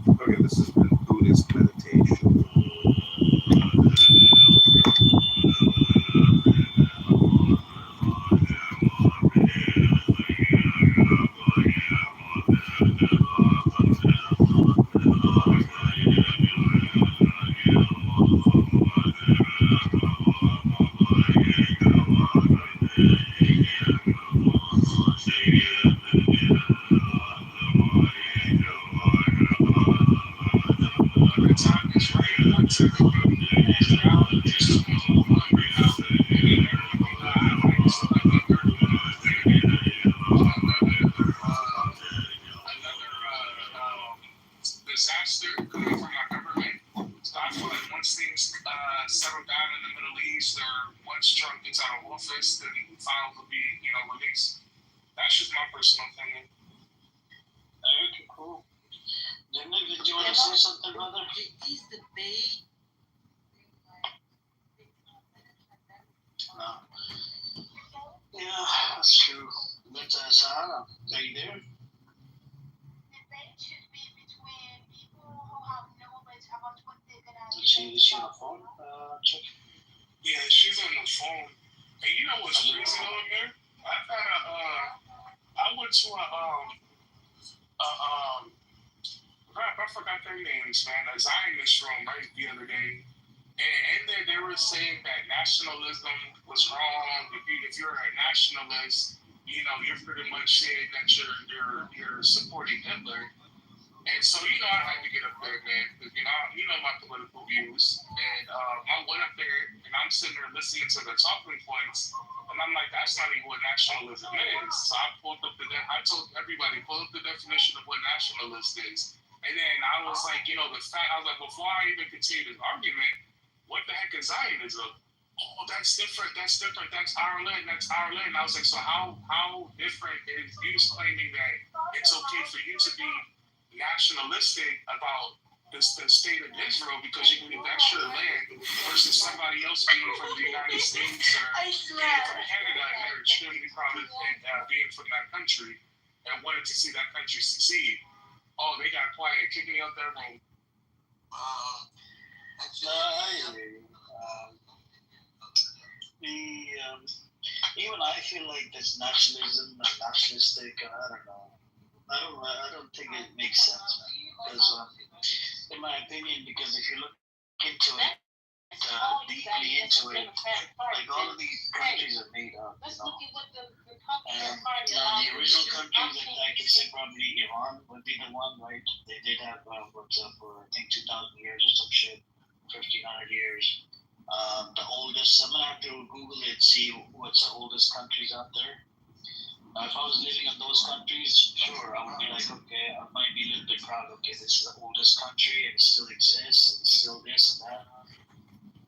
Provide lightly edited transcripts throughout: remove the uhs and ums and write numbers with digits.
Okay, this has been Buddhist meditation. The time is right. One second, now just to I used to live under another disaster coming from our government. So I feel like once things settle down in the Middle East, or once Trump gets out of office, then files will be, released. That's just my personal opinion. Okay, cool. Did you want to say something, brother? These debate. No. Yeah, that's true. But Sahara, are you there? Debate should be between people who have knowledge about what they're gonna Is she on the phone? Check. Yeah, she's on the phone. And you know what's crazy over there? I've had I went to I forgot their names, man. A Zionist room, right, the other day. And in there, they were saying that nationalism was wrong. If you're a nationalist, you're pretty much saying that you're supporting Hitler. And so, I had to get up there, man, because, my political views. And I went up there, and I'm sitting there listening to the talking points, and I'm like, that's not even what nationalism is. So I told everybody, pull up the definition of what nationalist is. And then I was like, before I even continue this argument, what the heck is Zionism? Oh, that's different. That's Ireland. I was like, so how different is you just claiming that it's okay for you to be nationalistic about the state of Israel because you believe that's your land versus somebody else being from the United States or being from Canada and they're extremely proud of being from that country and wanted to see that country succeed. Oh, they got quiet, kicked me out their room. Even I feel like this nationalism, nationalistic. I don't think it makes sense, man. Because, in my opinion, because if you look into it, deeply into it, like all of these countries are made up, and the original countries that I could say probably Iran would be the one, right? They did have what's up for I think 2,000 years or some shit, 1,500 years. The oldest, I'm gonna have to Google it, see what's the oldest countries out there. If I was living in those countries, sure, I would be like, okay, I might be a little bit proud. Okay, this is the oldest country and it still exists and it's still this and that.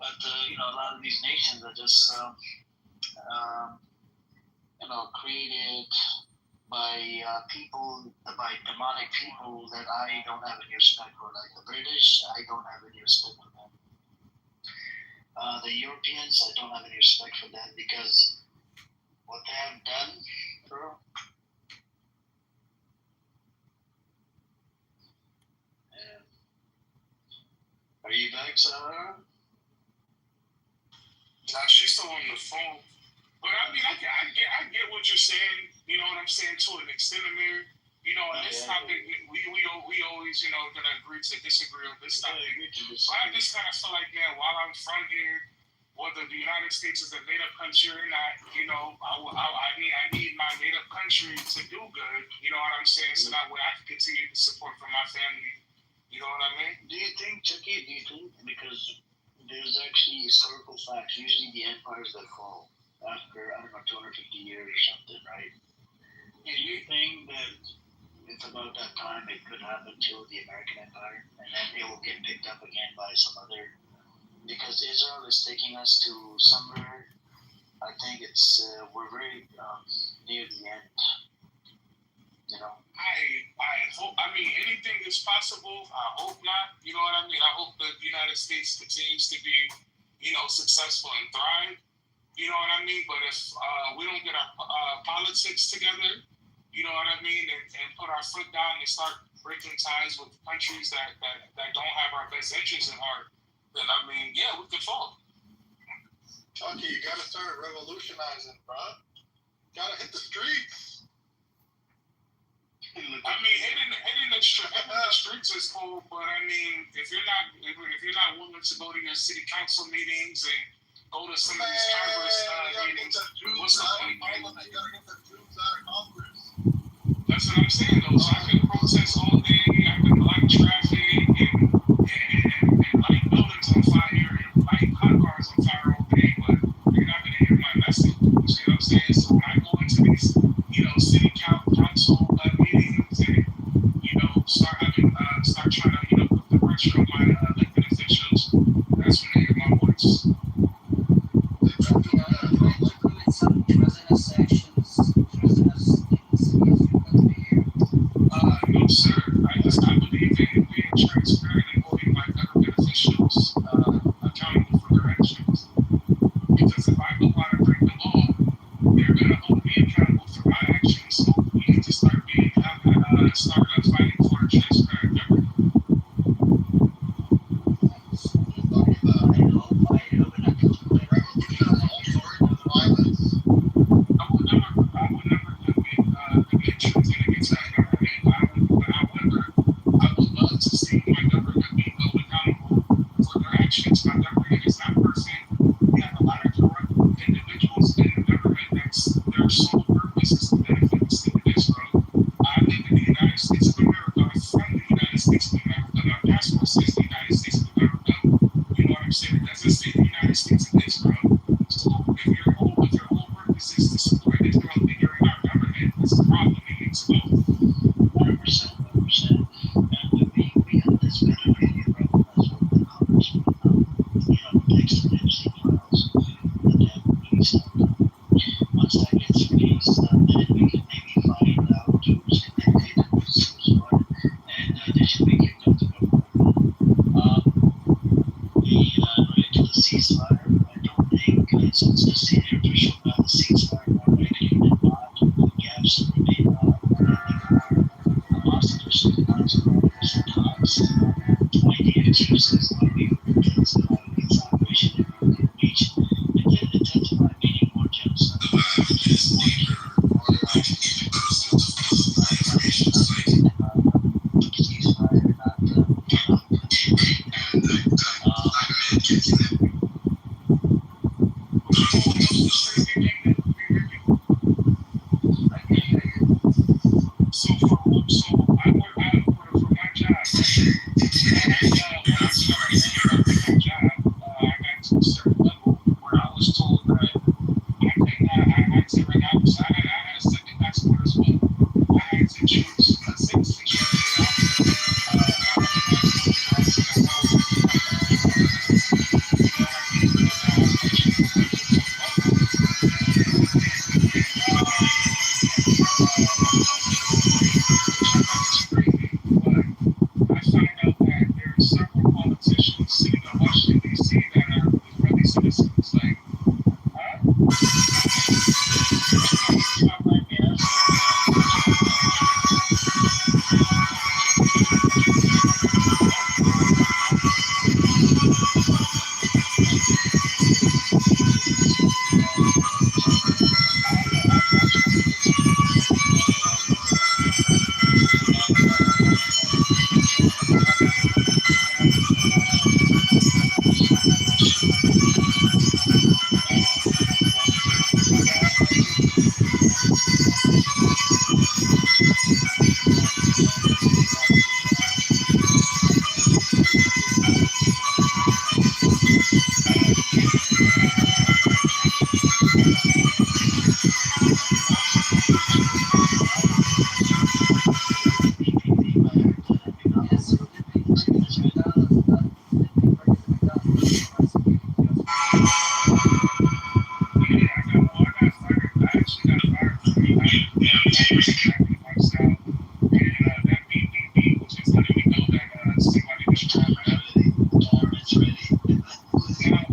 But a lot of these nations are just, created by by demonic people that I don't have any respect for. Like the British, I don't have any respect for them. The Europeans, I don't have any respect for them because what they have done, bro. Are you back, Sarah? Nah, she's still on the phone. But I mean, I get what you're saying. You know what I'm saying to an extent, Amir. On this topic, we always, gonna agree to disagree on this topic. So I just kind of feel like, man, while I'm from here, whether the United States is a made-up country or not, I need my made-up country to do good. You know what I'm saying? So that way I can continue to support for my family. You know what I mean? Do you think, Chucky? Because there's actually historical facts. Usually, the empires that fall after 250 years or something, right? Do you think that it's about that time it could happen to the American Empire, and then it will get picked up again by some other? Because Israel is taking us to somewhere. I think we're very near the end. I hope. I mean, anything is possible. I hope not. You know what I mean? I hope the United States continues to be, successful and thrive. You know what I mean? But if we don't get our politics together, you know what I mean, and put our foot down and start breaking ties with countries that don't have our best interests in heart, then I mean, yeah, we could fall. Chucky, you gotta start revolutionizing, bro. You gotta hit the streets. I mean, hitting the streets is cool, but I mean, if you're not willing to go to your city council meetings and go to some of these Congress meetings, what's the point? You gotta get the Jews out of Congress. That's what I'm saying, though. So I can protest all day, I can light traffic and light buildings on fire and light hot cars on fire all day, but you're not gonna hear my message. You see what I'm saying? So when I go into these, city council meetings and start trying to put the pressure on my elected officials, that's when they hear my voice. No, sir. I believe in being transparent and holding my government officials accountable for their actions. Because if I go out and break the law, they're going to hold me accountable for my actions. So we need to start fighting for a transparent government. I would never commit treason against that government. However, I would love to see my government be held accountable for their actions. My government is not perfect. We have a lot of corrupt individuals in the government their sole purpose is to benefit the state of Israel. I live in the United States of America. I'm from the United States of America. My passport says the United States of America. You know what I'm saying? It doesn't say the United States of Israel. So if your whole purpose is to support Israel, then you're in our government. That's a problem. You need to go. 100%. And we have this better radio problem as well, the Congressman, next to MC files that they have released. Once that gets released, then we can maybe find out who's connected and who's what, and they should be kicked off the government. Related to the ceasefire, I don't think it's a senior official about the ceasefire already and not the gaps that remain lost their supplies and talks. Idea excuses a lot of people because it's operation in the beach. It intensify meaning more genocide. Ceasefire, So I work for my job. And when I started my job, I got to a certain level where I was told that I had to ring out. So I had a second passport as well. I had to choose a citizenship. I find out that there are several politicians sitting in Washington, D.C. that are Israeli citizens. Like,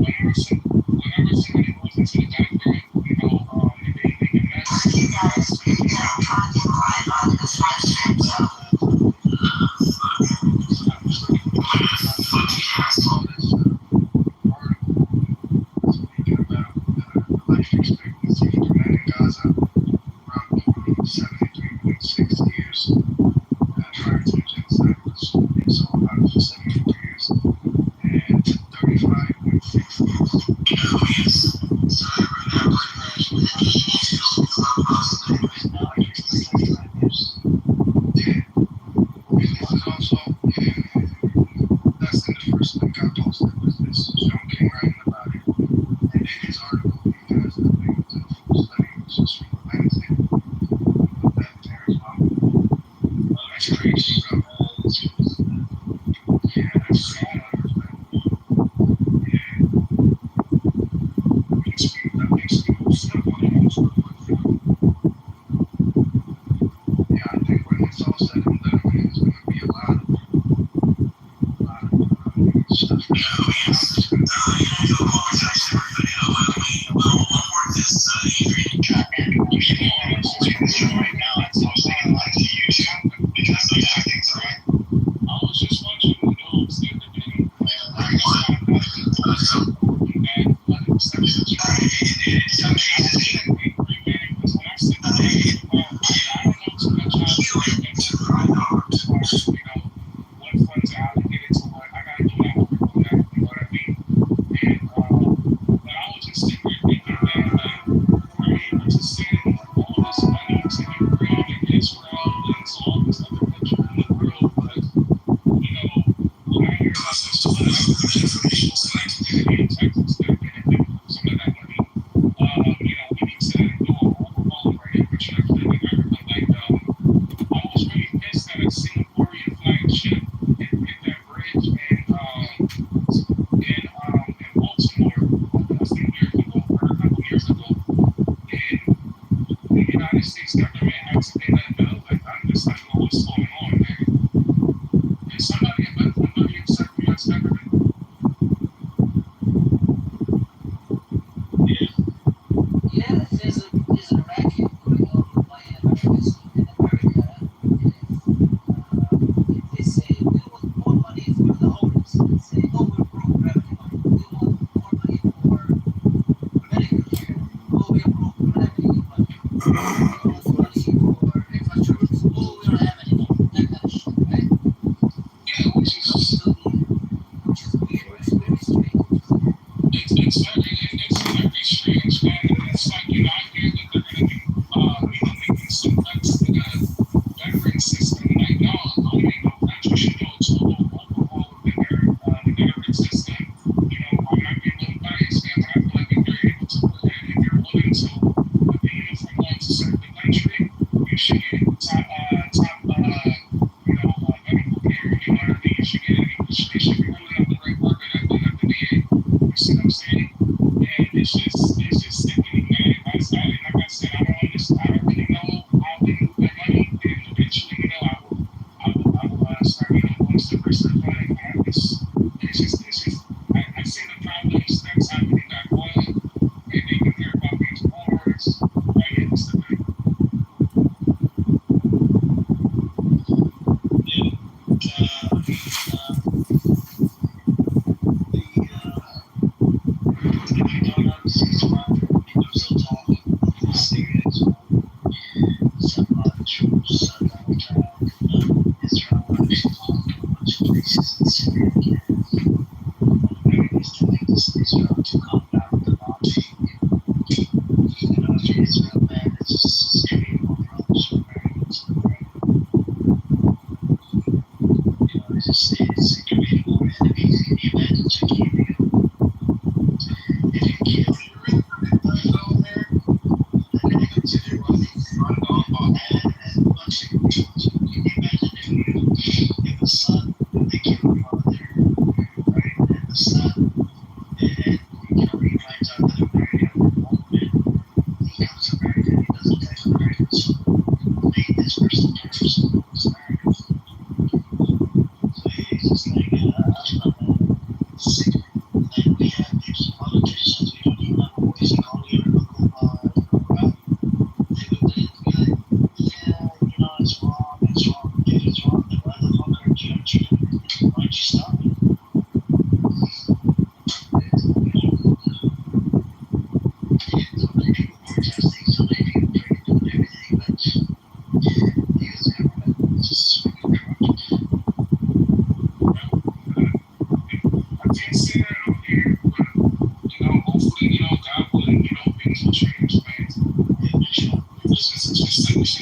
whenever somebody goes into the gun 60 years. Prior to the genocide was so 174 years. And 35.6 years. Yeah. And this is also, that's in the first link I posted was this John King writing about it. And in his article, he has the link to the full study, which is from Wednesday. Put that in there as well. That's crazy, bro. Yeah, that's so numbers, man. Yeah. Makes people step on the most real quick, you know? Yeah, I think when it's all said and done, man, it's gonna be a lot of stuff. Right now, it's also like to YouTube because those things are right. I was just watching the news the other day. I don't know too much how what funds are allocated to what. I gotta do my homework on that, you know what I mean? And but I was just sitting there thinking that like we're able to send all this money to Ukraine and Israel and to all these other countries in the world, but when I hear about this too, like the people in Texas that benefit from some of that money, we need to do an overhaul of our infrastructure and everything like I was really pissed that a Singaporean flag ship hit that bridge in Baltimore, I think years ago, or a couple years ago, and the United States government had to pay that bill. Like, I'm just like, what's going on, man? Is somebody a million inside the U.S. government? Yeah, there's a racket going on by Americans in America. They say we want more money for the homeless. They say, oh, we're broke revenue. We want more money for medical care. Oh, we're broke revenue. But we want money for infrastructure. Oh, we don't have any money. That kind of shit, right? Yeah, which is Weird, right? Very strange. it's very strange, man. And it's like, I hear that they're going to be, making some cuts to the veteran system. Like, no, don't make no country should do a total overhaul of the veteran system. I might be a little biased, man, but I feel like if you're willing to put the uniform on to serve the country, you should get top medical care. You know what I mean? You should get it. They should be ruling out the great worker that they have to be. You see what I'm saying? And it's just sickening, man. Like I said, I don't understand. I don't really know how they move that money. And eventually, I will start, once the rest of the funding happens. It's just, I see the problems that's happening back home, and they can hear about these wars, right? It's the thing.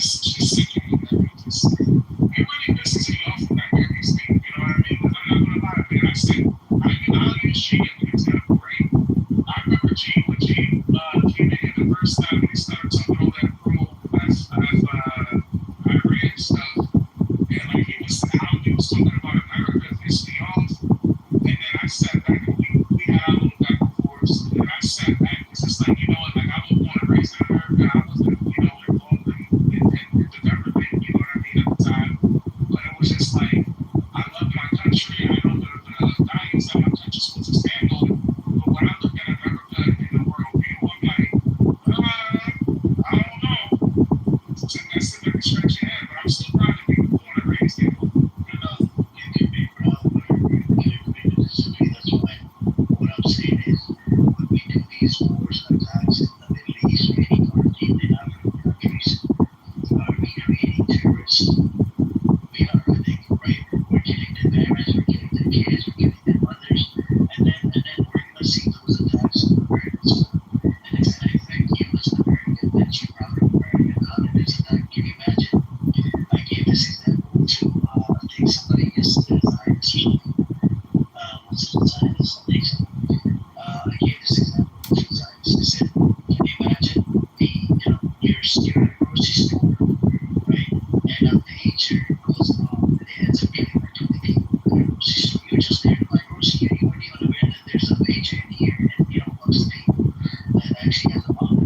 just sickening. I mean, just it really pisses me off when I hear these things. You know what I mean? Because I'm not gonna lie, man. I'll use G as an example, right? I remember G when G came in the first time and he started talking all that Iran stuff, and like he was how he was talking about America pissed me off. And then I sat back and we had our little back and forth. And I sat back because it's like, you know what, like I was born and raised in America. I wasn't, involved in the government, you know what I mean, at the time. But it was just like, I love my country. I know the values that my country's supposed to stand on. But when I look at America in the world view, I'm like, I don't know. So that's the big scratch your head, but I'm still proud to be born and raised here. You can be proud, whatever. You can agree to disagree. That's fine. What I'm saying is, when we do these wars and attacks in the Middle East or any part of the African countries, are we creating terrorists? We are, I think, right? We're killing their parents, we're killing their kids, we're killing their mothers, and then we're gonna see those attacks on American soil, and it's gonna affect you as an American, that you're proud of American. How did this attack? Can you imagine? I gave this example to I think somebody yesterday, Zionist or something. What's it, Zionist? I think so. I gave this example to Zionists. I said, can you imagine you're in a grocery store, right? And a pager goes off and it ends up killing like 20 people in the grocery store. You're just there to buy groceries. You weren't even aware that there's a pager in here and amongst the people that actually has a bomb.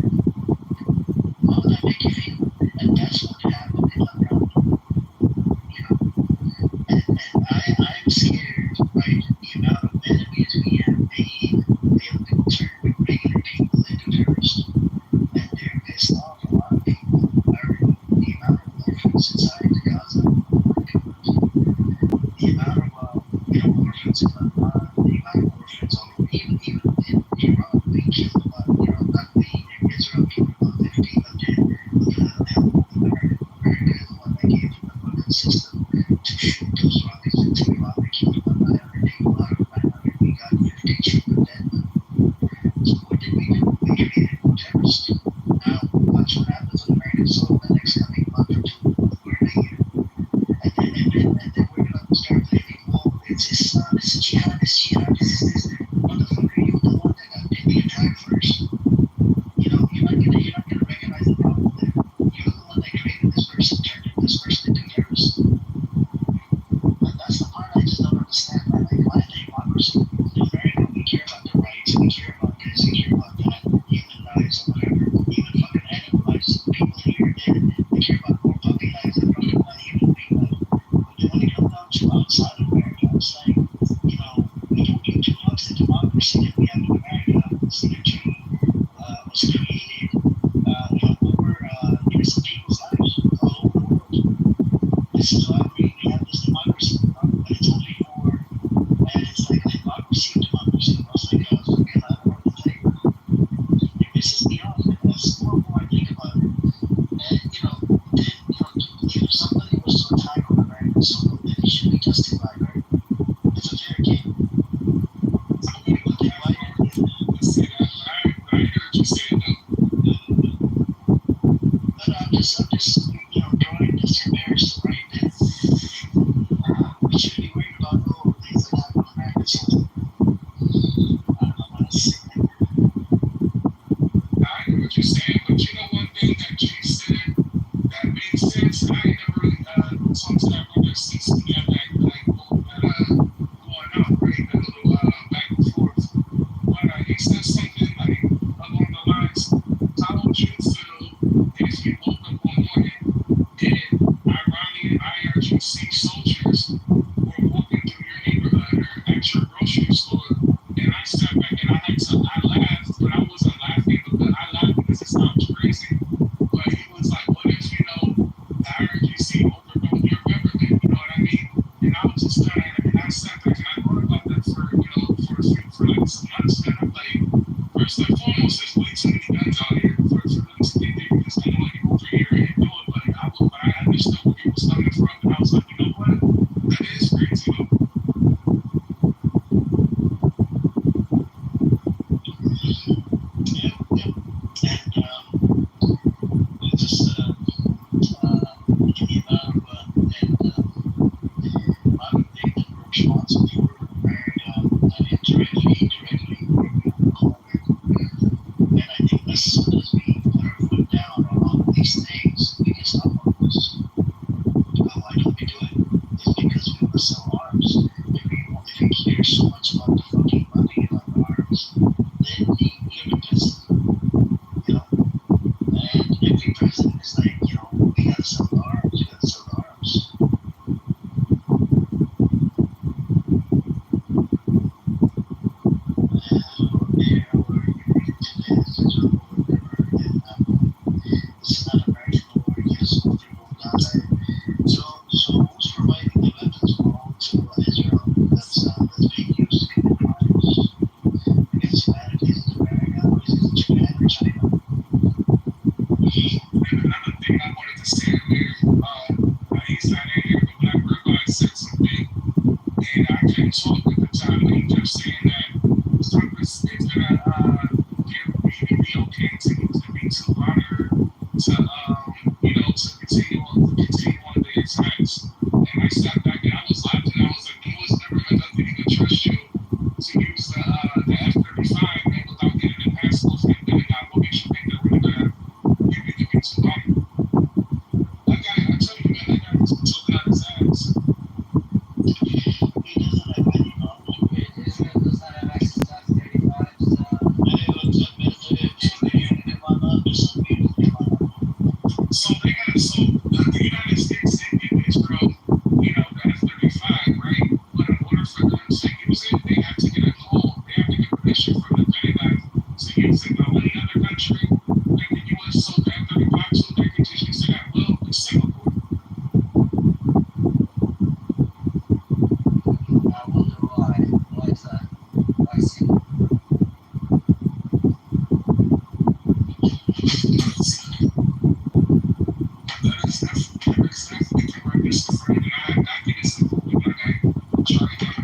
How would that make you feel? And that's what happened in Lebanon. I'm scared, right? The amount of enemies we have made, they have been turned regular people into terrorists. And they're pissed off. A lot of people are, the amount of orphans inside Gaza, oh my goodness. The amount of, orphans in Lebanon, the amount of orphans all over, even in Iran, we killed about, not we, Israel killed about 15 of them with the help of America. America is the one that gave them the weapon system to shoot those rockets into Iran. They killed about 900 people. Out of 900, we got 50 children dead. So what did we do? We created more terrorists. Now, watch what happens on American soil the next coming month or two or in a year. And then we're going to start blaming, oh, it's Islam, it's jihad, this, this. Motherfucker, you're the one that did the attack first. You're not gonna recognize the problem there. You're the one that created this person, turned this person into a terrorist. And that's the part I just don't understand, man. Like, why democracy? In America, we care about the rights, we care about this, we care about that, human lives or whatever, even fucking animal lives. People here, they care about more puppy lives than fucking human being life. But then when it comes down to outside of America, it's like, we don't give two fucks. The democracy that we have in America was literally was created, over innocent people's lives all over the world. This is why we have this democracy, but it's only for, and it's like a hypocrisy of democracy. I was like, fucking, I don't know what to tell you. It pisses me off, and that's more and more I think about it. And, if somebody was to attack on American soil, then it should be justified, right? It's a fair game. But then why Let's say that. I hear what you're saying, though. But I'm just drawing this comparison, right? That we should be worried about, things that happen on American soil. I don't know what else to say. I hear what you're saying, but you know one thing that G said that made sense? I ain't never really talked to that brother since we had that going out, right? That little back and forth. But he said something like along the lines, how would you feel if you woke up one morning and Iranian IRGC soldiers were walking through your neighborhood or at your grocery store? And I sat back and I laughed, but I wasn't laughing because I laughed because it sounds crazy. But he was like, what if, the IRGC overthrow your government? You know what I mean? And I was just kind of, and I sat back and I thought about that for like some months, man. I'm like, first and foremost, there's way too many guns out here for them to think they can just come on over here and do it. But I understood where he was coming from, and I was like, you know what? That is crazy, though. Yeah. And it's just because we want to sell arms. If you care so much about the fucking money about the arms, then you're the president, you know. And every president is like, we gotta sell the arms, we gotta sell the arms. This is not American war, yes, more people die. So who's providing the weapons all to Israel that's being used to commit crimes against humanity? Is it America or is it Japan or China? Another thing I wanted to say earlier, he's not in here, but Black Rabbi said something, and I couldn't talk at the time, but he kept saying that Congress is gonna give the okay to use the B2 monitor to to continue on the attacks. And I sat back and I was laughing. I was like, "U.S. government doesn't even trust you to use the F-35 man without getting the passports and filling out. What makes you think they're really gonna give you the B2 monitor?" I tell you, man, that guy was talking out his ass. He doesn't have any knowledge. Israel does not have access to F-35s. So the United States did give Israel, the F-35, right? But in order for them to use it, they have to get a call. They have to get permission from the Pentagon to use it. The only other country that the U.S. sold the F-35 to, they could just use it at will, is Singapore. I wonder why. Why is that? Why Singapore? That is definitely correct. It's the friend, and I think it's the food. Like, I try again.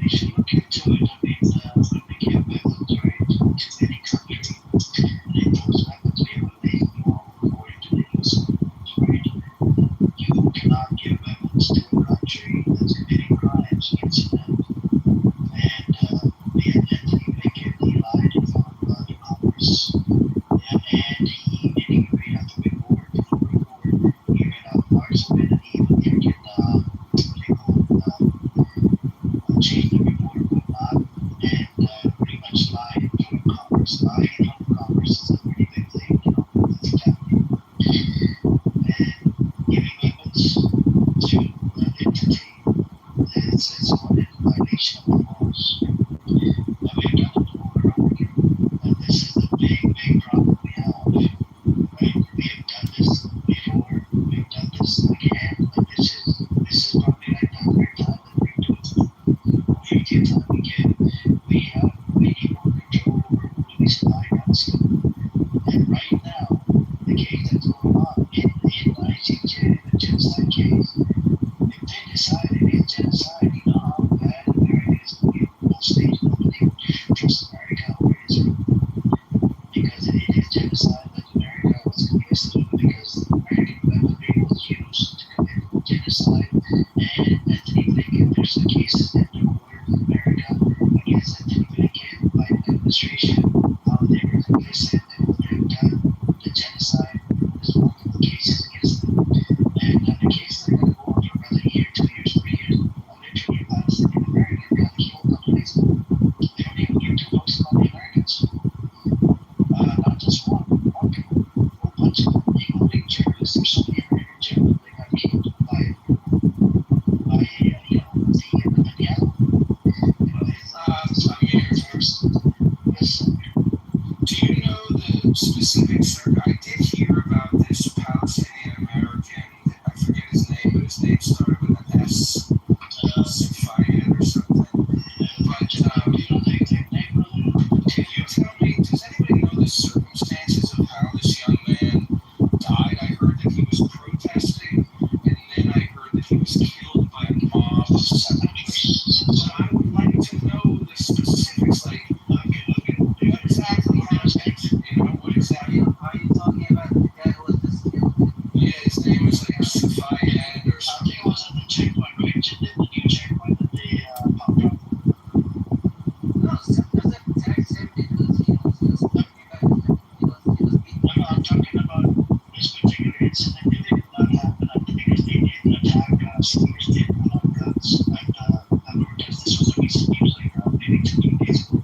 You should look into it. I mean, when we give weapons, right, to any country, and those weapons we have made, according to the US rules, right? You cannot give weapons to a country that's committing crimes against humanity. And Anthony Blinken, he lied in front of the Congress, and he didn't even read out the report. The report, he read out parts of it, and he even freaking what do you call it? Change the report and whatnot, and pretty much lied in front of Congress. Lying in front of Congress is a pretty big thing, that's happening. And giving weapons to an entity, it's all in violation of the laws. And we've done it over and over again. And this is the big problem we have. Right? We have done this before, we've done this again, and this is probably like the third time that we're doing it. Every time we get, we need more control over who we supply guns to. And right now, the case that's going on in ICJ, the genocide case, if they decide it is genocide, you know how bad America is going to be in both states. Nobody will trust America or Israel because it is genocide. Like America was complicit because American weaponry was used to commit genocide. And Anthony Blinken, there's a case in the court of America against Anthony Blinken by the administration, how they were complicit and what they've done, the genocide. There's multiple cases against them. And the cases are going to go on for another year, 2 years, 3 years. Literally, last in America, they got killed on place. They don't even give two fucks about the Americans. Not just one, multiple, a whole bunch of them, including journalists. There's so many American journalists that got killed by Netanyahu. His first. Yes. Do you know the specifics? I did hear about this Palestinian American, I forget his name, but his name started with an S, Sufayed or something. But can you tell me, does anybody know the circumstances of how this young man died? I heard that he was protesting, and then I heard that he was killed by a mob of separatists. But I would like to know the specifics, like what exactly happened, what exactly. Are you talking about the guy who was just killed? Yeah, his name was like Sufayed or I think it was at the checkpoint, right? The new checkpoint. seniors did pull out guns. And because this was a recent news, like maybe 2 days ago.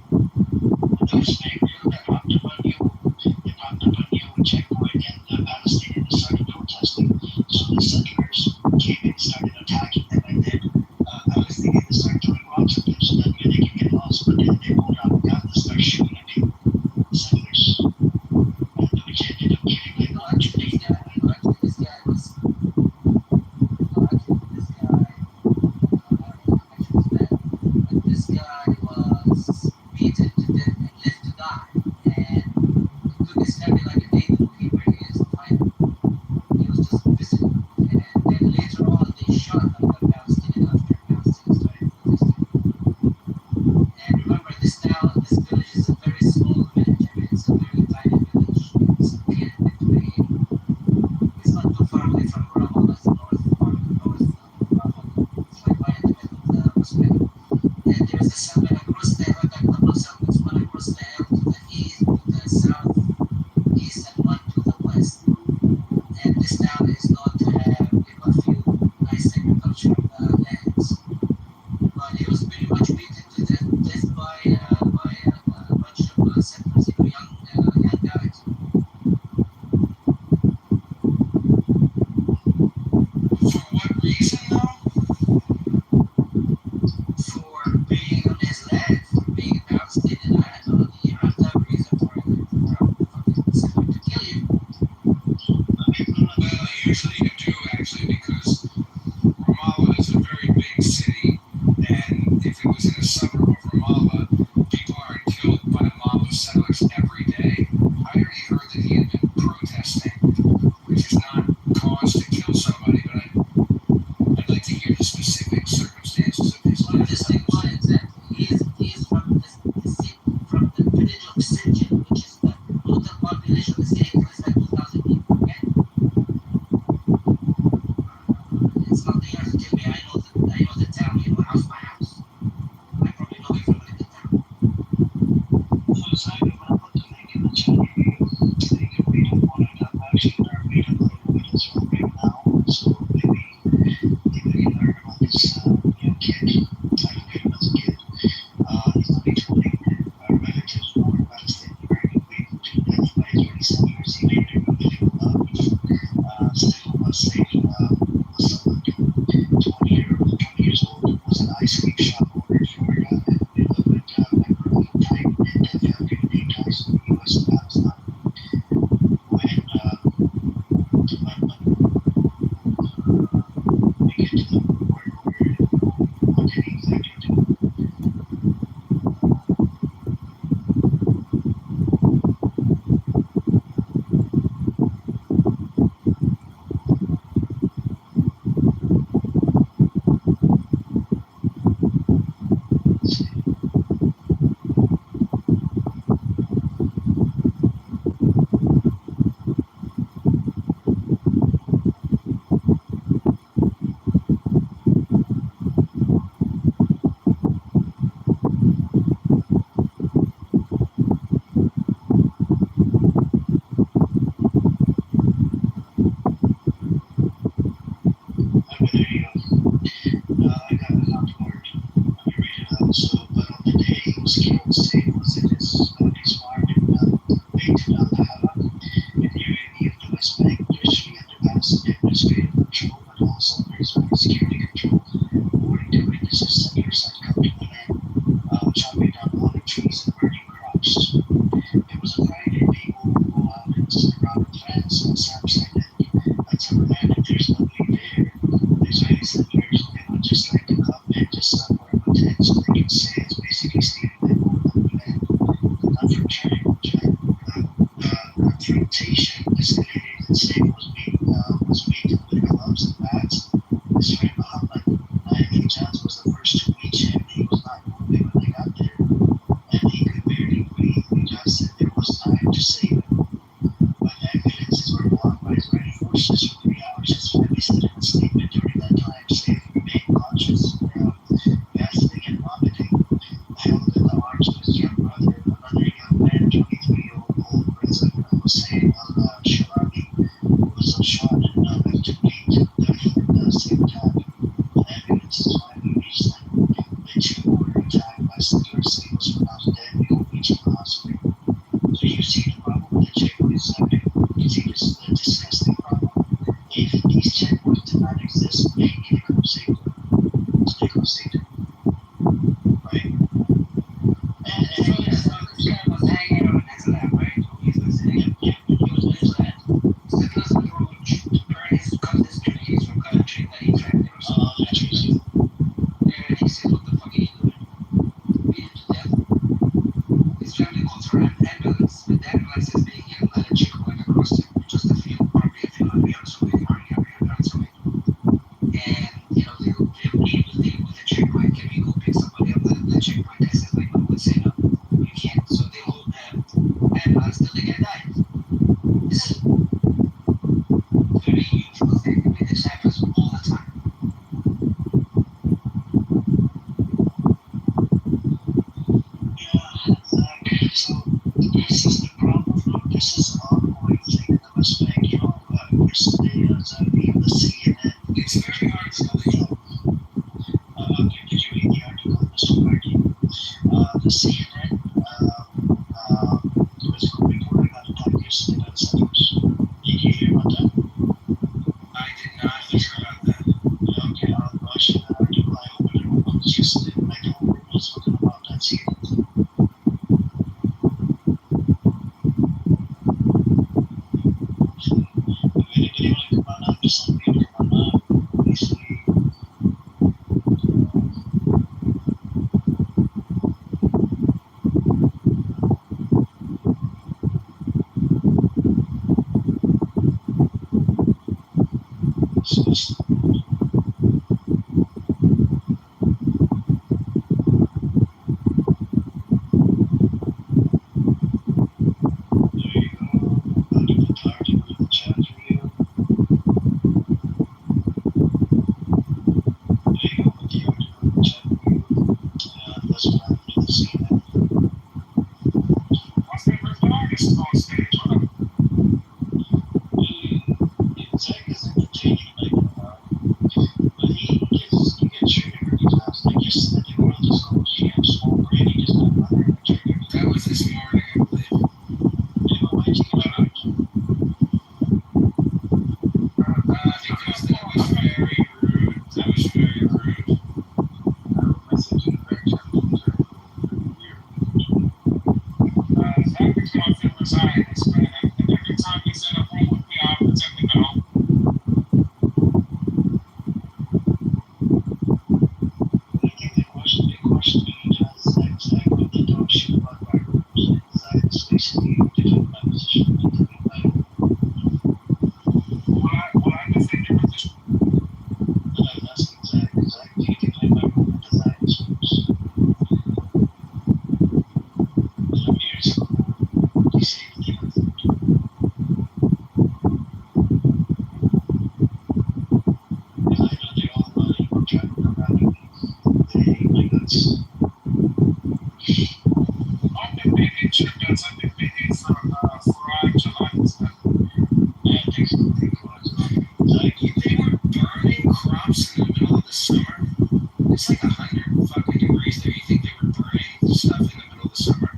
Those people that popped up on you, they popped up on you with checkpoint, and the Palestinians started protesting. So the settlers came in and started attacking them, and then I was thinking they started throwing rocks at them so that way they can get lost. But then they pulled out guns and started shooting at people, settlers, which ended up killing like No, 2 actually, people. this guy was. No, actually, this guy. I don't know how much was bad, but this guy was beaten to death and left to die. And it took his family like a day to locate where he is to find him. He was just visiting. And then later on, they shot another Palestinian after Palestinians started protesting. And remember, this town, this village is a very small village. I mean, it's a very tiny village. It's located between. It's not too far away from Ramallah. It's north part of north Ramallah. It's like right in the middle of the West Bank. And there's a settlement across there, like a couple of settlements, one across the hill to the east, to the southeast, and one to the west. And this town is known to have, a few nice agricultural lands. But he was pretty much beaten to death by a bunch of settlers, young guys. For what reason, though? For being on his land, for being a Palestinian. I don't know, you have to have a reason for a fucking settler to kill you. Well, usually you do, actually, because Ramallah is a very big city, and if it was in a suburb of Ramallah, people aren't killed by mob of settlers every day. I already heard that he had been protesting, which is not cause to kill somebody, but I'd like to hear the specific circumstances of his Well, death. just like one example, he is from from the village of Sinjin, which is the total population of the city is like 2,000 people. Okay, it's not the earth to tell me. I know the town, house by house. I probably know everyone in the town. So it's like when I put the link in the chat, you can read up on it. I'm actually learning a little bit as well right now. So maybe you learn about this kid. I knew him as a kid. He's only 20. Relatives who were Palestinian were beaten to death by Israeli settlers. He later grew up, still was like 20 years old. Was an ice cream shop owner in Florida, and they lived with member of a tight knit family with 8 guys in the U.S. and Palestine. When we get to the where what did he exactly do? Okay, there you go. I got a hot word. Let me read it out. So, but on the day he was killed, Said was in his farm in Beit al-Lahara, an area near the West Bank, initially under Palestinian administrative control, but also under Israeli security control. According to witnesses, settlers had come to the land, chopping down olive trees and burning crops. It was a Friday. People would go out and sit around with friends, and Sam said that that's a romantic. There's nobody there. The Israeli settlers, they would just like to come and just put up a tent so they can say it's basically stating that we're on the land. The confrontation escalated and Saif was beaten with gloves and bats. His friend Muhammad Hijaz was the first to reach him. He was not moving when they got there, and he could barely breathe. Hijaz said there was time to save him, but ambulances were blocked by Israeli forces for 3 hours. His family said in a statement during that time, Saif the CNN was reporting on attack yesterday by the settlers. Did you hear about that? I did not hear about that. Okay, I'll watch that article. I opened it up yesterday, like the whole world was talking about that CNN. If anybody want to come on up, just let me come on up. Basically, My favorite artist is on stage. What up? Zach is entertaining, but he gets treated really fast. Like yesterday, they were on this call. He had small brain. He just got mother and triggered. That was this morning, I believe. Yeah, but why'd you get triggered? Because that was very rude. That was very rude. Message in the back channel. Zach is my favorite Zionist, man. And every time he's in a room with me, I protect him at all. I think they questioned me, Zach with the dog shit about firearms. Zach is basically defending my position. Will I defend your position? But I'm asking Zach, do you defend my movement as Zionist groups? But I'm here to you say everything on food. Because I know they all trying to come around me. They hate my guts. I don't think they hate your guts. I think they hate fried gelato. Yeah, thanks. Zach, They were burning crops in the middle of the summer. It's like 100 fucking degrees there. You think they were burning stuff in the middle of the summer?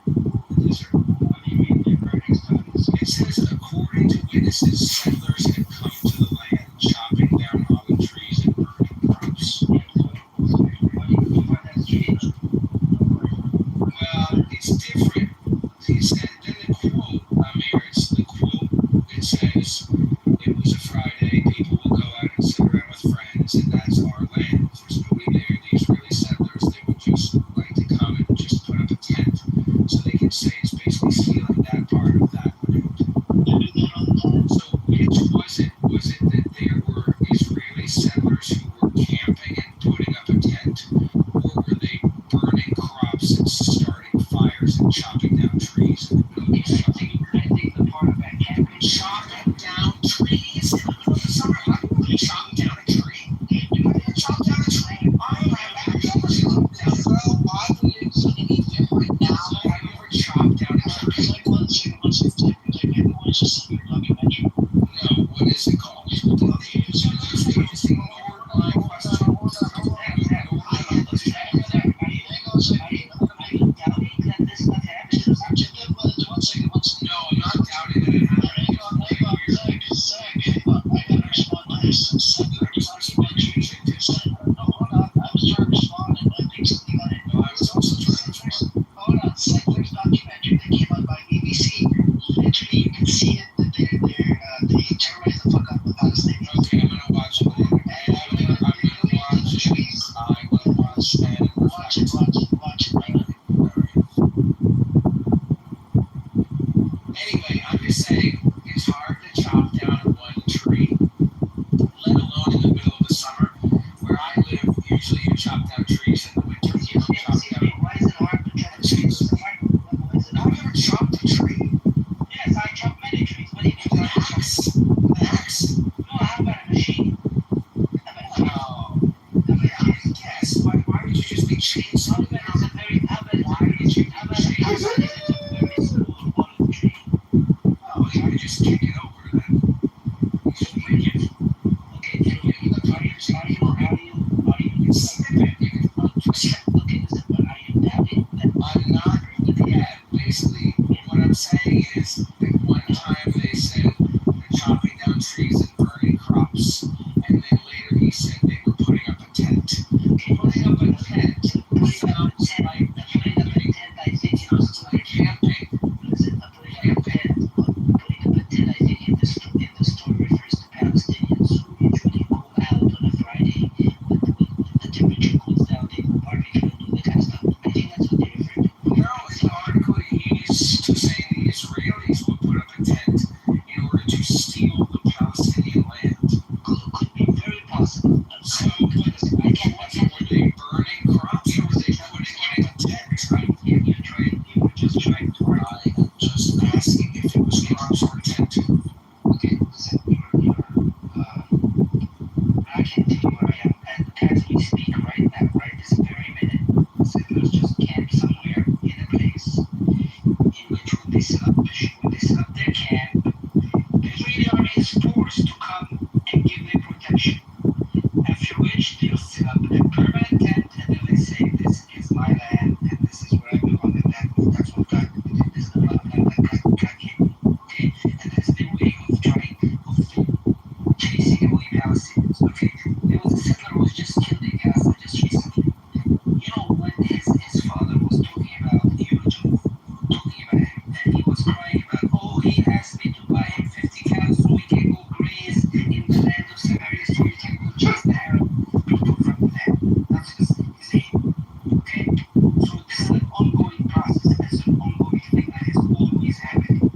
The desert. what do you mean they're burning stuff? It says, according to witnesses, settlers had come to the land, chopping down olive trees and burning crops. Why do you find that strange? Well, it's different. He said, then the quote, Amir, it's the quote, it says, it was a Friday, people will go out and sit around with friends, and that's our land. There's nobody there, the Israeli settlers, they would just like to come and just put up a tent, so they can say it's basically stealing that part of that land. They do that all the time. So which was it? Was it that there were Israeli settlers who were camping and putting up a tent, or were they burning crops and starting fires and chopping down trees in the middle of the summer? I think the part of that camping Chopping down trees in the middle of the summer? How do you chop down a tree? How do you chop down a tree? I have never chopped down. Well, I believe something different now. Have you ever chopped down a tree? It's like one second, everyone's just in your documentary. No, what is it called? Okay, so you just ignored my question. Hang on a second. Are you doubting that this stuff happens? Just one second. No, I'm not doubting that it happened. Hang on, Zach, hang on. I gotta respond to this. Settlers documentary. No, hold on. I was trying to respond and I think something got it. No, I was also trying to respond. Hold on. Settlers documentary that came out by BBC. Literally, you can see it that they terrorize the fuck out of the Palestinians. Okay, I'm gonna watch it later. I'm gonna watch it. I will watch and Watch it right now. Anyway, I'm just saying it's hard to chop down one tree, let alone in the middle of the summer. Where I live, usually you chop down trees in the winter. You don't chop down. Why is it hard to try to change the mic? Why is it Have you ever chopped a tree? Yes, I chop many trees. What do you mean? With an axe? With an axe? No, how about a machine? Oh, yes. Why would you just be chainsawing down? It's a very how about it's a very smooth part of the tree. Oh, you would just kick it over then. You should break it. Okay, then you snip it. You can twist it. Okay, listen, but are you doubting that? I'm not temperature cools down, they go barbecue and do that kind of stuff. I think that's what they're referring to. No, in the article he's saying the Israelis would put up a tent in order to steal the Palestinian land. Could be very possible. So, I can't. were they burning crops or were they putting up a tent? Right? You were just trying to argue. I am just asking if it was crops or a tent. Okay, listen, I can tell you where I am, and as we speak right now, right this very minute, settlers just camped somewhere in a place in which when they set up their camp, the Israeli army is forced to come and give them protection. After which they'll set up a permanent tent and then they say, "This is my land and this is where I belong," and that's what God did. This is the love land that God gave me. Okay? And that's their way of trying of chasing away Palestinians. Okay? There was a settler who was just killed in Gaza just recently. You know, when his father was talking about eulogy, talking about him, and he was crying about, "Oh, he asked me to buy him 50 cows so we can go graze in the land of Samaria so we can go chase the Arab people from the land." That's his aim. Okay? So this is an ongoing process. It's an ongoing thing that is always happening.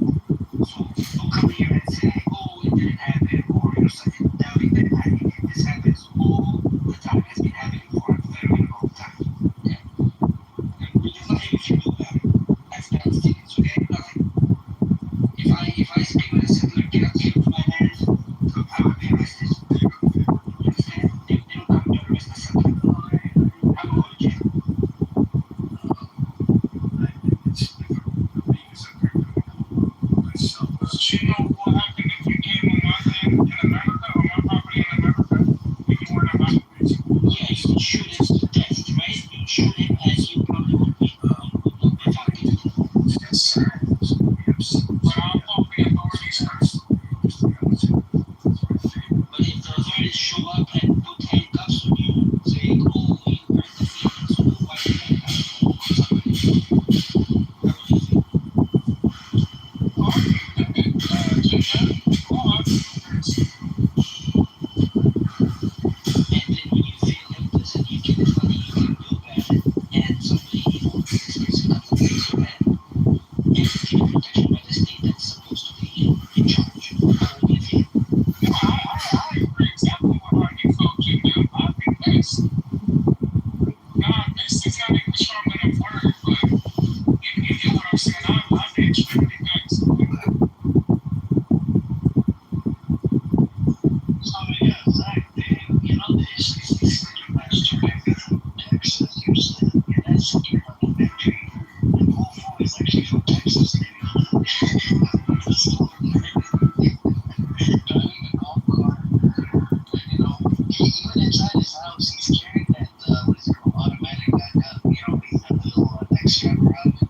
So don't come here and say, "Oh, it didn't happen," or you're something doubting that it happened. This happens all the time. It's been happening for a very long time. Okay? And there's nothing we can do about it as Palestinians. Okay? Nothing. If I speak with a settler, get up to my land, I would be arrested. You understand? They don't come to arrest the settler. I will go to jail. I think it's difficult because I'm very comfortable myself. But you know what happened if you came on my land in America or my property in America and you weren't about it? Yeah, you would shoot him to death, right? You would shoot him as you probably would be targeted. Yes, sir. So we have some. But I'll call the authorities first. But if the authorities show up and put handcuffs on you, saying, "Oh, you hurt the feelings of the white man," how would you feel? Go on. And then when you feel helpless and you get nothing you can do about it, and somebody, this person comes and takes your hand, and it's given protection by the state that's supposed to be in charge, how would you feel? No, I agree exactly what you felt, Jim. I think that's it's not even strong enough word, but you get what I'm saying. I'd be extremely vexed. So yeah, Zach, you know the history is last year from Texas, Houston, and that's something documentary. And Wolfo is actually from Texas. So, driving a golf cart, you know, even inside his house, he's carrying that what is it called, automatic backup. You know, he's got the little neck strap around it.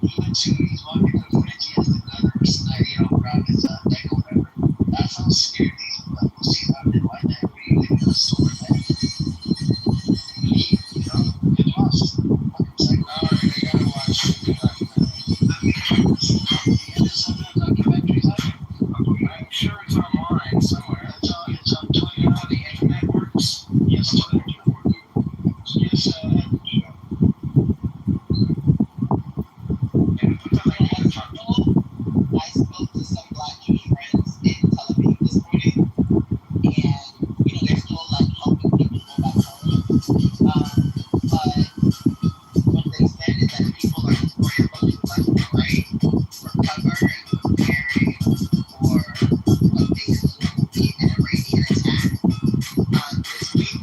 Even too, he's walking the footage, he has the gunners, you know, around his neck or whatever. That's how scared these pussies are. Why the hell are you leaving a sword, man? You know, get lost. Fucking psycho. Alright, I gotta watch the documentary. Yeah, there's some documentaries out there. I'm sure it's online somewhere. It's on Twitter. You know how the internet works? Yes, Twitter. Yes, And put the link in the front. I spoke to some Black Jewish friends in Tel Aviv this morning, and you know they're still like helping people go back home. But what they said is that people are scrambling left and right for cover and preparing for what they assume will be an Iranian attack this week.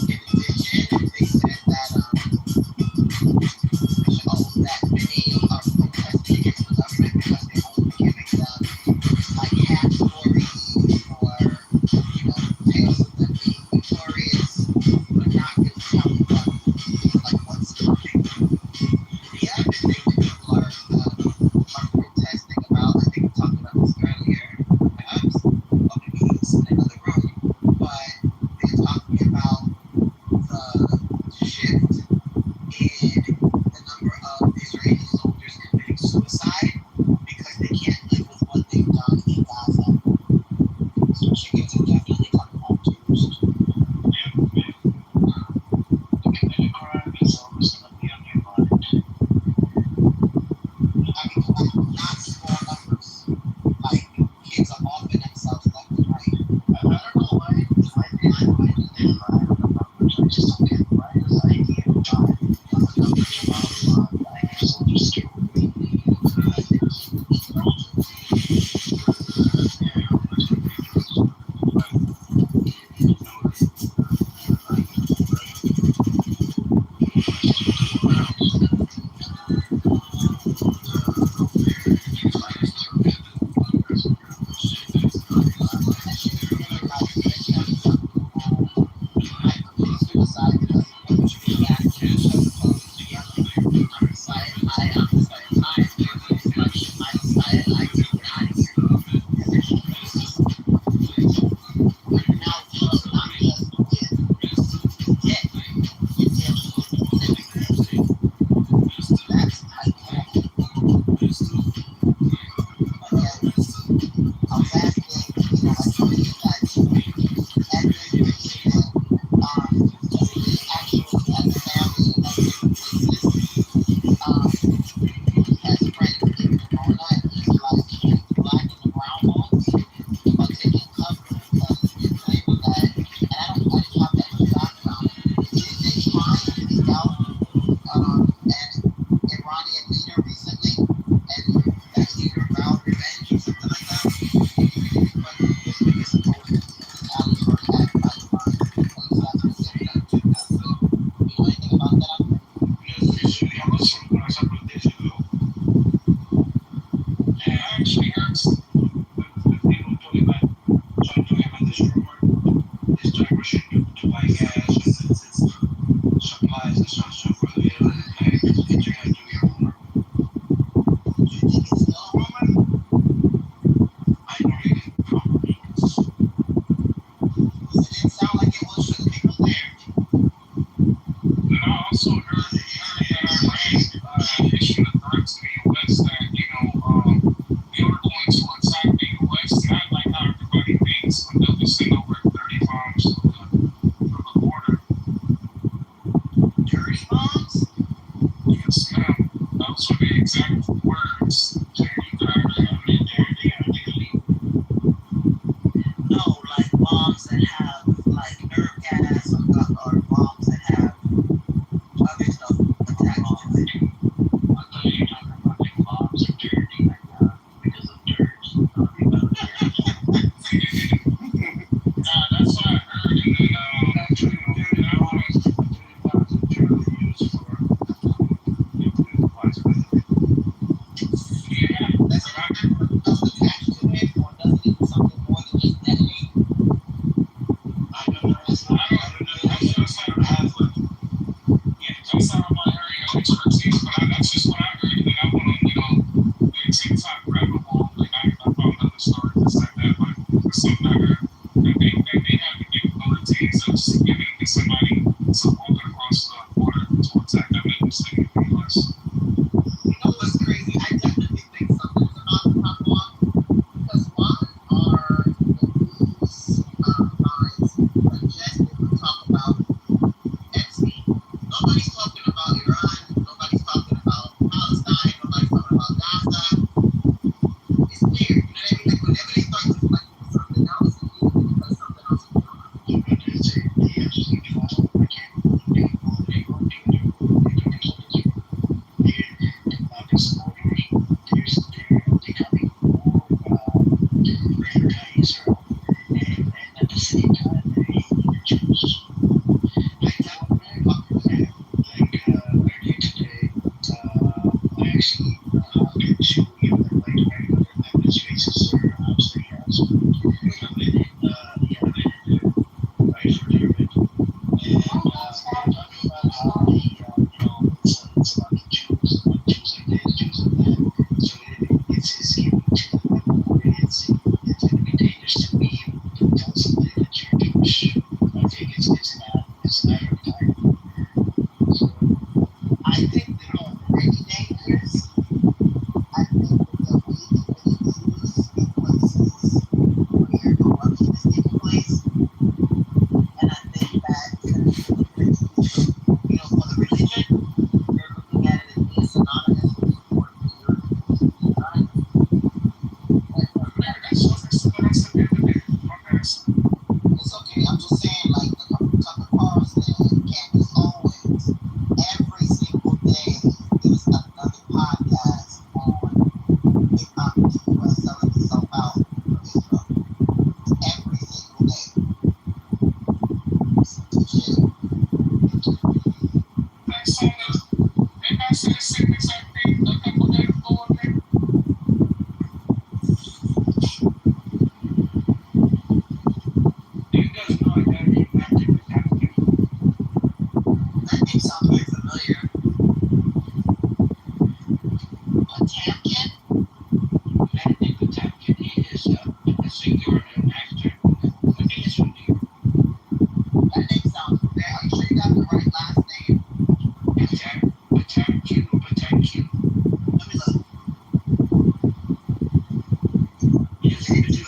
In addition, they said that I just don't get the idea of why a government allows active soldiers to kill It's okay. I'm just saying, like, a couple cars Candace Owens. Every single day, there's another podcast on hip hop in the US selling itself out from Israel. Every single day. Shit. That song is, they not say the same exact thing a couple days ago, man. You guys know I gotta get back to the topic. That name sounds very familiar. Potemkin? That name Potemkin is a singer and actor. I think it's from New York. That name sounds familiar. Are you sure you got the right last name? Potemkin. Let me look. Yes, you do.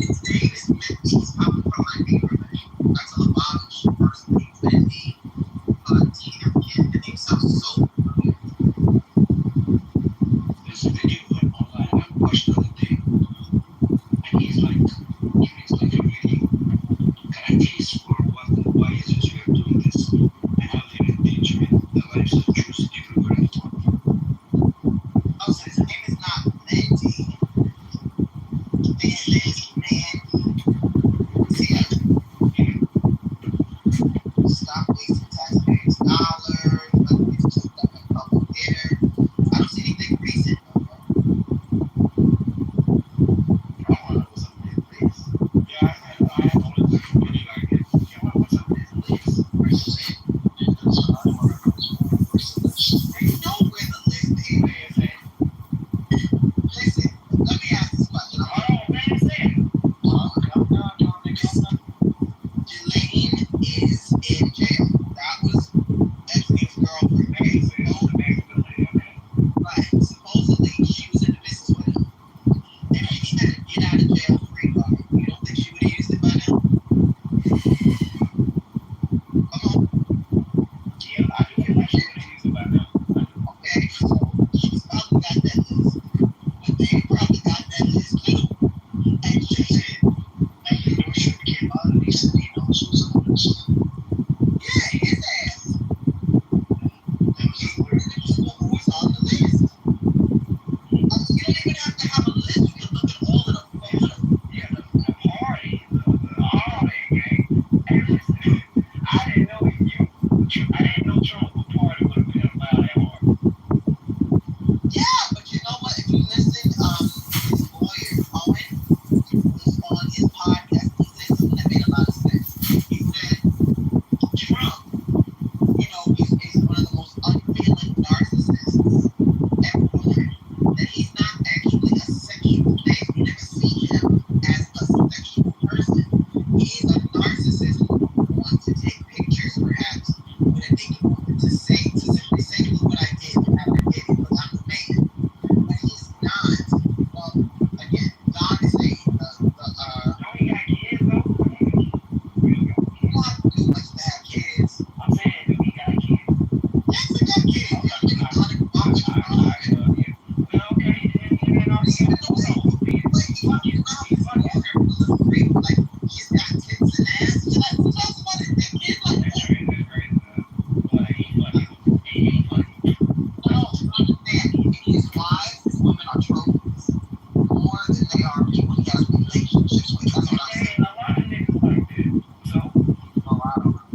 His name is Minty. He's probably from my neighborhood. That's a Lubavitch person named Minty. Potemkin. The name sounds so familiar. There's a video of him online I watched the other day. And he's like a really case for why is Israel doing this and how they're endangering the lives of Jews everywhere in the world. Oh, so his name is not Minty. His name is Mandy. See that? Stop wasting taxpayers' dollars. Let me get choked up in public theater. I don't see anything recent though, bro. Oh, it was a big list. Yeah, I have only like really like it. Yeah, what's a big list? Where's the list? They know where the list is. Where is it? Listen, let me ask this question. Oh, where is it? Elaine is in jail. That was Epstein's girlfriend. Okay, so it's the next building, okay. Right. Supposedly she was in the business with him. If she had a get out of jail free card, you don't think she would have used it by now? Come on. Yeah, I do feel like she would have used it by now. Okay, so she's probably got that list. But they probably got that list too. And she said, And you know she became out of these and he knows who's on this. yeah, his ass. That was He's weird. the people who is on the list. You don't even have to have a list. You can look at all of the photos. Yeah, the party, the holiday gang, everything. I didn't know I didn't know Trump would party with a pedophile that hard. Yeah, but you know what? If you listen, his lawyer, Cohen, was on his podcast. He said something that made a lot of sense. He said, Trump, is one of the most unfeeling narcissists ever. That he's not actually a sexual thing. You never see him as a sexual person. He's a narcissist who wants to take pictures, perhaps, with a naked woman to simply say, look what I did, look how I did it, look, I'm the man. But he's not. Well, again, God is saying Don't he got kids though? you don't have to do much to have kids. I'm saying, do he got kids? Yes, he got kids. You have to be on it, watch it, Well, okay, and then I'll see even though like he's got tits and ass. You're like, who talks about it? That kid like That's that? right, but he funny. He ain't funny. No, understand. His wives, his women are trophies more than they are people he has relationships with. That's what I'm Okay, saying. a lot of niggas like that. So, A lot of them.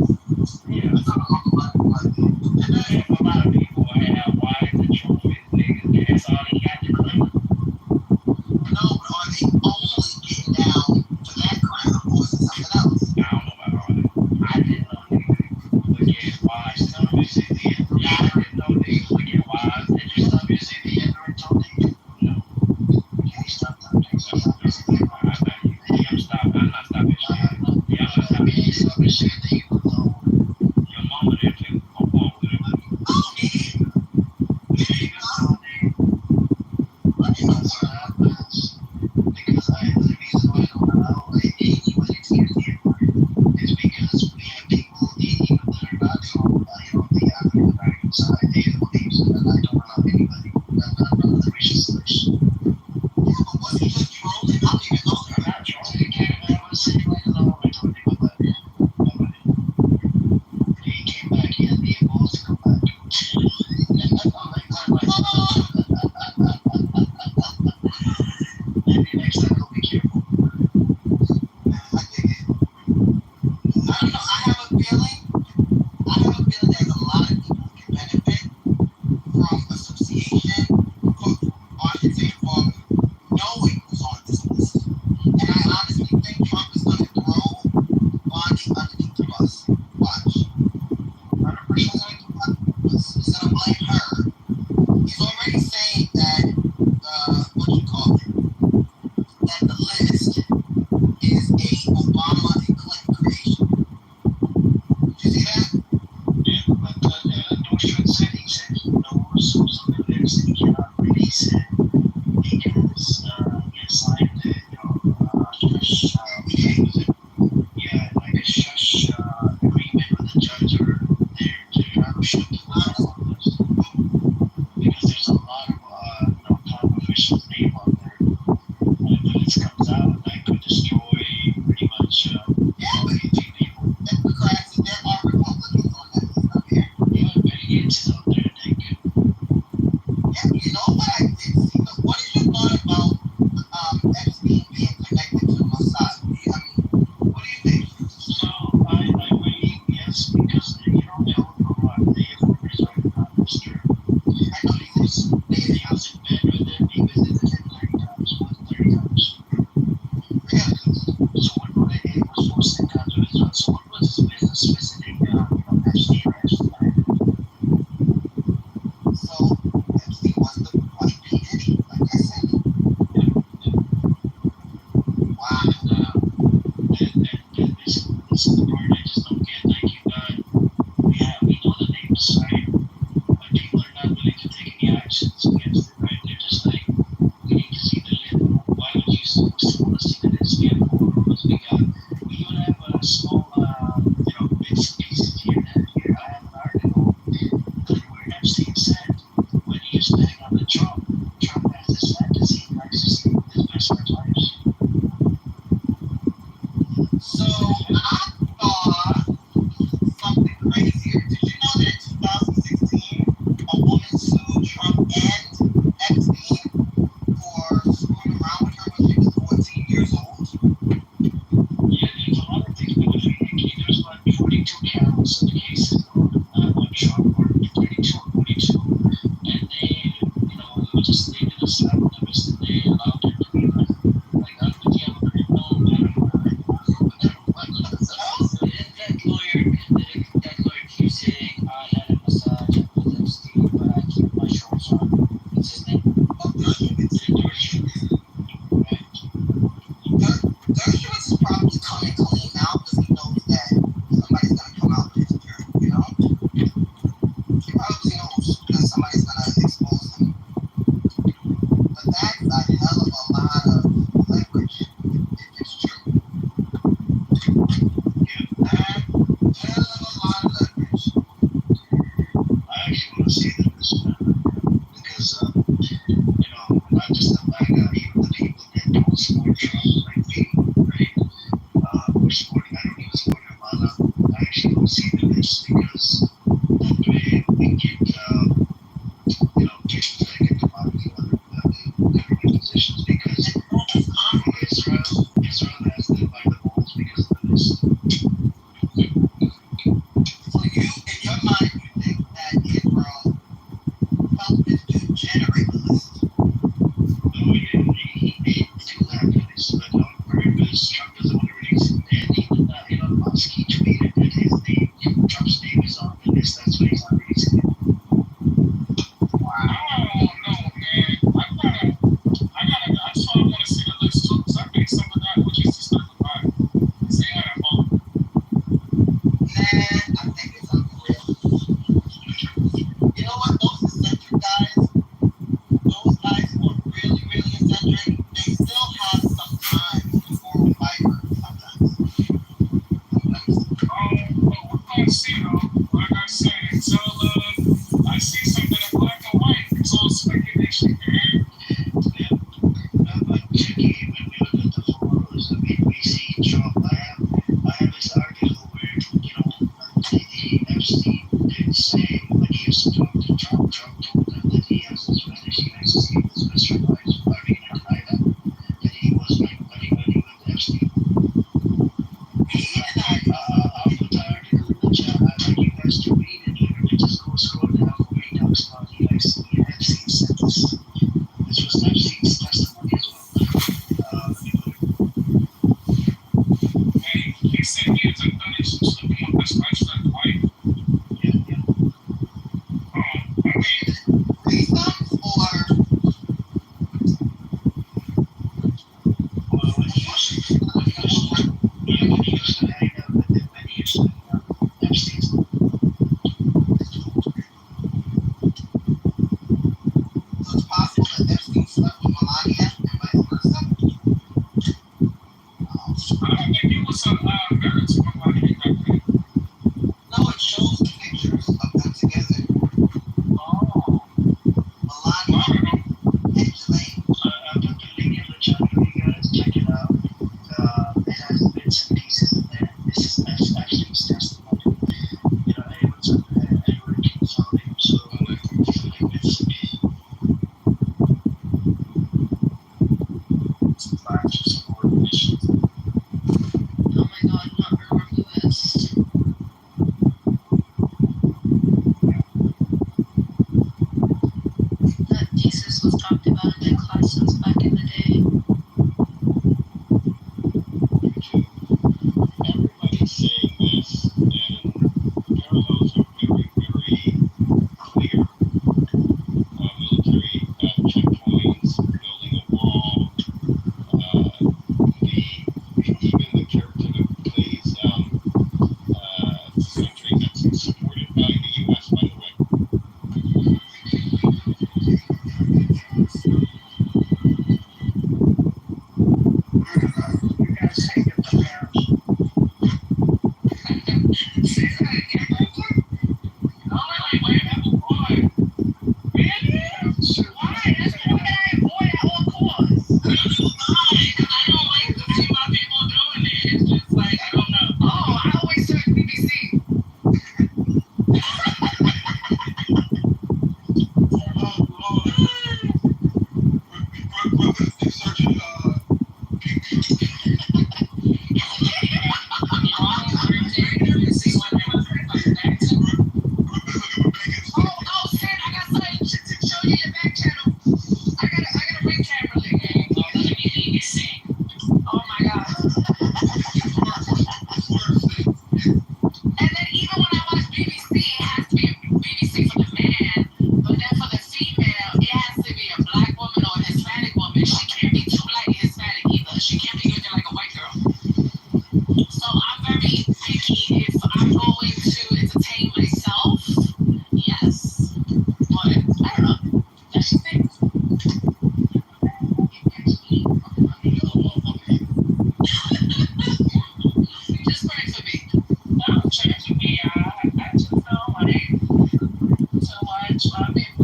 yeah, It's not all about that. yeah, a lot of people have wives and trophies, niggas, that's all they got to claim. No, but are they only getting down for that crown or is it something else? I don't know about all that. I didn't know niggas would get wives. Some of you see the end. I didn't know niggas would get wives. Did you some of you see the end or Tony? No. Okay, stop that. I'm stopping. I'm not stopping shit. Yeah, I'm not stopping shit. Stop and shit that you alone. Your mama there too. I'm going with it. Oh, yeah. Niggas, Let me know what happens. Because the reason why I don't allow anyone into your neighborhood is because we have people, even that are not from, the African American side, they are the Bushwood said he knows who's on the list and he cannot release it because he had signed a like a shush agreement with the judge or to have a shoot the list because there's a lot of top officials' name on there. And if the list comes out, that could destroy pretty much few people. Democrats, there are Republicans on that list up here. Even Bill Gates is out there, I think. Yeah, you know what I did see? What is your thought about Epstein being connected to Mossad? What do you think? So I believe yes, because they know from what the information right now is true. I know he was He was in bed with them, he visited him 30 times, more than 30 times. really. So what was it? It was forced encounter as well. So what was his business visiting Epstein or Epstein Island? So Epstein was the white P. Diddy, like I said. Wow. And this is the part I just don't get. Like we know the names, right? But people are not willing to take any actions against it, right? They're just like, we need to see the list. Why would you still want to see the list? We have photos, we even have a small, bits and pieces here and here. I have an article where Epstein said when he was betting on the Trump has this fantasy, he likes to see his best friend's wives. So I thought something crazier. Did you know that in 2016, a woman sued Trump and Epstein for screwing around with her when she was 14 years old? Yeah, there's a lot of things because there's like 42 counts of cases on Trump, or 32 or 42, and they, they did a slap on the wrist and they allowed him to be like unforgivable. That lawyer keeps saying, I had a massage with Epstein, but I keep my shorts on. What's his name? Dershowitz is probably coming clean now because he knows that somebody's going to come out with his dirt, you know? He probably knows that somebody's going to expose him. But that's a hell of a lot of leverage if it's true. Hell of a lot of leverage. I actually want to see them this man because, not just the black guy, even the people that don't support Trump, like me, right? We're supporting, I don't even support Obama. I actually don't see them this because that way we get, people that get them out of the government positions because Israel has them by the balls because of this. So you, in your mind, you think that Israel helped this dude generate the list? No, he made do that for this, but on purpose, Trump doesn't want to release it. And even Elon Musk, he tweeted that Trump's name is on the list, that's why he's not releasing it. I don't know, man. That's why I want to see the list too, because I think some of that was just to stuff about it. See how that vote. Man, I think it's unreal. You know what? Those eccentric guys, those guys who are really, really eccentric, they still have some time before fiber sometimes. But we're going to see, though. Like I said, until I see something in black and white, it's all speculation, man. But Jackie, when we look at the photos, we see Trump. I have this article where, Epstein did say when he used to talk to Trump, Trump told him that he has this fetish, he likes to see his best friend wives.